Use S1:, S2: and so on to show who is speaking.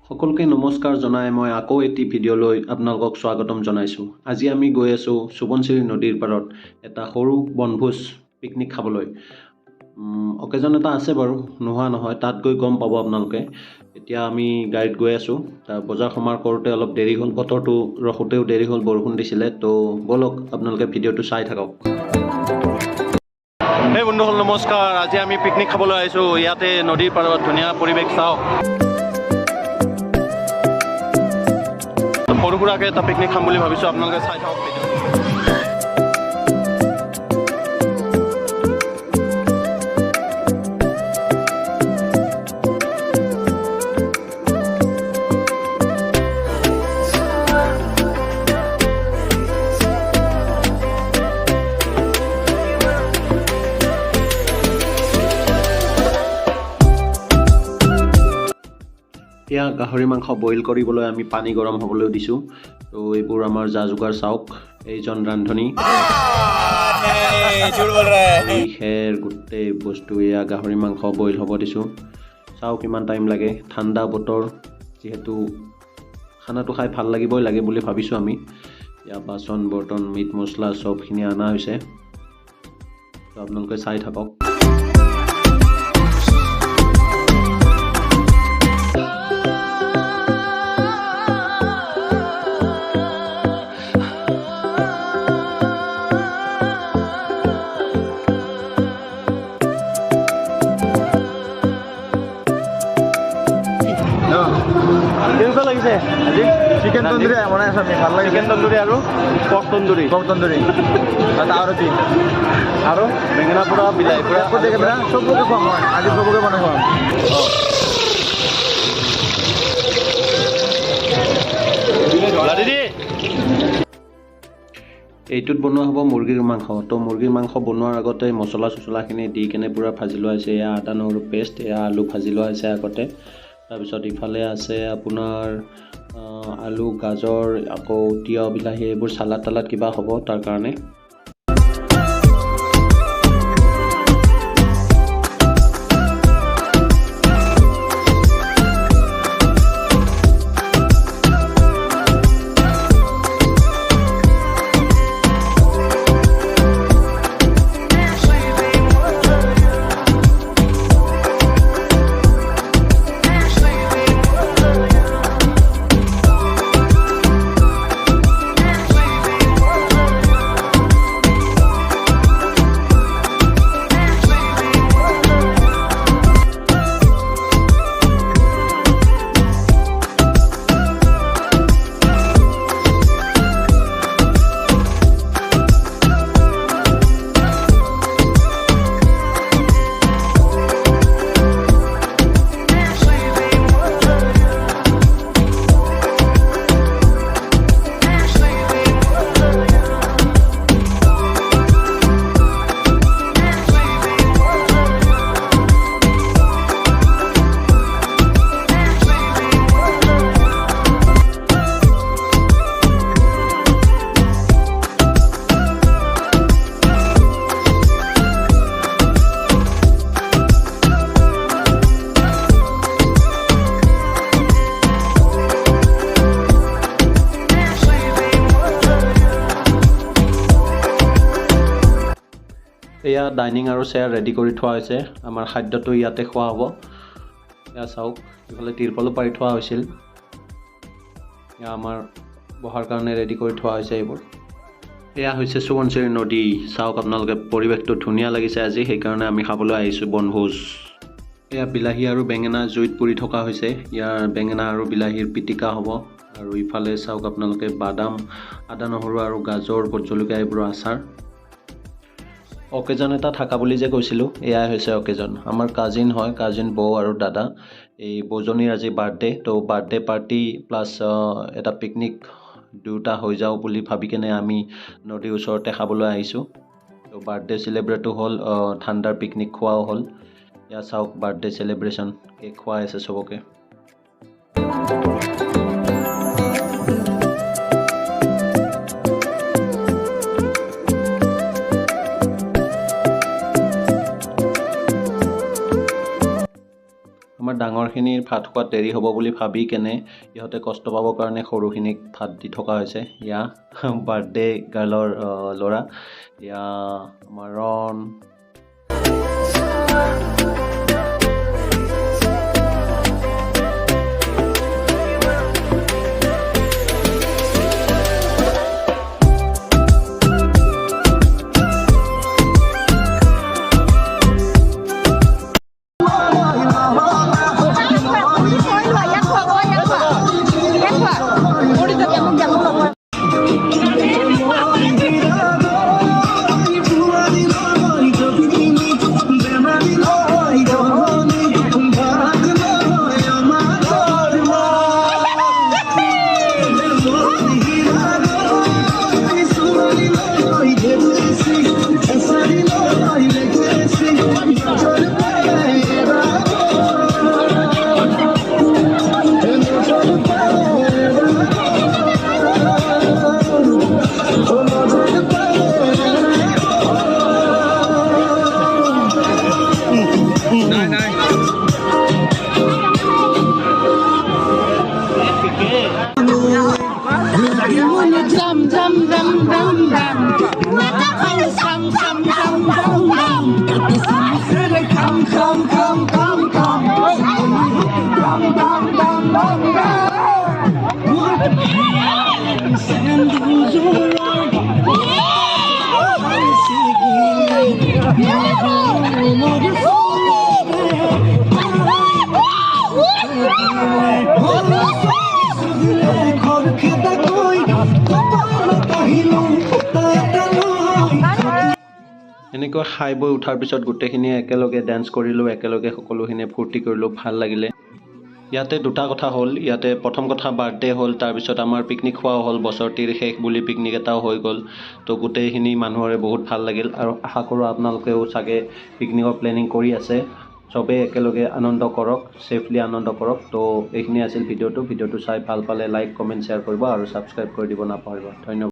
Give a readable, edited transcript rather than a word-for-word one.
S1: সকলোকে নমস্কাৰ জনাই মই আকৌ এটি ভিডিঅ'লৈ আপোনালোকক স্বাগতম জনাইছোঁ। আজি আমি গৈ আছোঁ সুবনশিৰি নদীৰ পাৰত এটা সৰু বনভোজ পিকনিক খাবলৈ। অকেজন এটা আছে বাৰু, নোহোৱা নহয়, তাত গৈ গম পাব আপোনালোকে। এতিয়া আমি গাড়ীত গৈ আছোঁ। তাৰ বজাৰ সমাৰ কৰোঁতে অলপ দেৰি হ'ল, বতৰটো ৰখোতেও দেৰি হ'ল, বৰষুণ দিছিলে। তো ব'লক আপোনালোকে ভিডিঅ'টো চাই থাকক। এই বন্ধুসকল নমস্কাৰ, আজি আমি পিকনিক খাবলৈ আহিছোঁ ইয়াতে নদীৰ পাৰত। ধুনীয়া পৰিৱেশ চাওক। সৰু সুৰাকৈ এটা পিকনিক খাম বুলি ভাবিছোঁ, আপোনালোকে চাই থাকক ভিডিঅ'। এতিয়া গাহৰি মাংস বইল কৰিবলৈ আমি পানী গৰম হ'বলৈ দিছোঁ। তো এইবোৰ আমাৰ যা যোগাৰ চাওক। এইজন ৰান্ধনি, খেৰ গোটেই বস্তু, এয়া গাহৰি মাংস বইল হ'ব দিছোঁ। চাওক কিমান টাইম লাগে। ঠাণ্ডা বতৰ যিহেতু খানাটো খাই ভাল লাগে বুলি ভাবিছোঁ আমি। এয়া বাচন বৰ্তন মিট মছলা চবখিনি অনা হৈছে। তো আপোনালোকে চাই থাকক। কেনেকুৱা লাগিছে আজি? চিকেন তন্দুৰী বনাই আছোঁ আমি, ভাল লাগে। চিকেন তন্দুৰী আৰু পৰ্ক তন্দুৰী আৰু কি আৰু বেঙেনা পোৰা, বিলাহী পোৰা, চবকে খুৱাম মই আজি, চবকে বনাই খুৱাম। এইটোত বনোৱা হ'ব মুৰ্গীৰ মাংস। তো মুৰ্গীৰ মাংস বনোৱাৰ আগতে মছলা চছলাখিনি দি কেনে পূৰা ভাজি লোৱা হৈছে। এয়া আদা নহৰু পেষ্ট, এয়া আলু ভাজি লোৱা হৈছে আগতে। তাৰপিছত ইফালে আছে আপোনাৰ আলু, গাজৰ, আকৌ তিয়ঁহ, বিলাহী, এইবোৰ চালাড তালাড কিবা হ'ব তাৰ কাৰণে। এয়া ডাইনিং আৰু চেয়াৰ ৰেডি কৰি থোৱা হৈছে। আমাৰ খাদ্যটো ইয়াতে খোৱা হ'ব। এয়া চাওক, ইফালে তিৰপালো পাৰি থোৱা হৈছিল। এয়া আমাৰ বহাৰ কাৰণে ৰেডি কৰি থোৱা হৈছে এইবোৰ। এয়া হৈছে সুবনশিৰি নদী। চাওক আপোনালোকে, পৰিৱেশটো ধুনীয়া লাগিছে আজি, সেইকাৰণে আমি খাবলৈ আহিছোঁ বনভোজ। এয়া বিলাহী আৰু বেঙেনা জুইত পুৰি থকা হৈছে। ইয়াৰ বেঙেনা আৰু বিলাহীৰ পিটিকা হ'ব। আৰু ইফালে চাওক আপোনালোকে, বাদাম, আদা নহৰু আৰু গাজৰ, ভোট জলকীয়া, এইবোৰৰ আচাৰ। অকেজন এটা থাকা বুলি যে কৈছিলোঁ, এয়াই হৈছে অকেজন। আমাৰ কাজিন হয়, কাজিন বৌ আৰু দাদা। এই বৌজনীৰ আজি বাৰ্থডে। তো বাৰ্থডে পাৰ্টি প্লাছ এটা পিকনিক দুটা হৈ যাওঁ বুলি ভাবি কেনে আমি নদীৰ ওচৰতে খাবলৈ আহিছোঁ। তো বাৰ্থডে চেলিব্ৰেটো হ'ল, ঠাণ্ডাৰ পিকনিক খোৱাও হ'ল। এয়া চাওক বাৰ্থডে চেলিব্ৰেশ্যন, কেক খোৱাই আছে চবকে। আমাৰ ডাঙৰখিনিৰ ভাত খোৱাত দেৰি হ'ব বুলি ভাবি কেনে ইহঁতে কষ্ট পাবৰ কাৰণে সৰুখিনিক ভাত দি থকা হৈছে। ইয়া বাৰ্থডে গাৰ্লৰ ল'ৰা, ইয়া আমাৰ ৰন। এনেকৈ খাই বৈ উঠাৰ পিছত গোটেইখিনিয়ে একেলগে ডান্স কৰিলোঁ, একেলগে সকলোখিনিয়ে ফূৰ্তি কৰিলোঁ, ভাল লাগিলে। ইয়াতে দুটা কথা হ'ল, ইয়াতে প্ৰথম কথা বাৰ্থডে হ'ল, তাৰপিছত আমাৰ পিকনিক খোৱাও হ'ল, বছৰটিৰ শেষ বুলি পিকনিক এটাও হৈ গ'ল। তো গোটেইখিনি মানুহৰে বহুত ভাল লাগিল আৰু আশা কৰোঁ আপোনালোকেও চাগে পিকনিকৰ প্লেনিং কৰি আছে। চবেই একেলগে আনন্দ কৰক, ছেফলি আনন্দ কৰক। তো এইখিনি আছিল ভিডিঅ'টো চাই ভাল পালে লাইক, কমেণ্ট, শ্বেয়াৰ কৰিব আৰু ছাবস্ক্ৰাইব কৰি দিব নাপাহৰিব। ধন্যবাদ।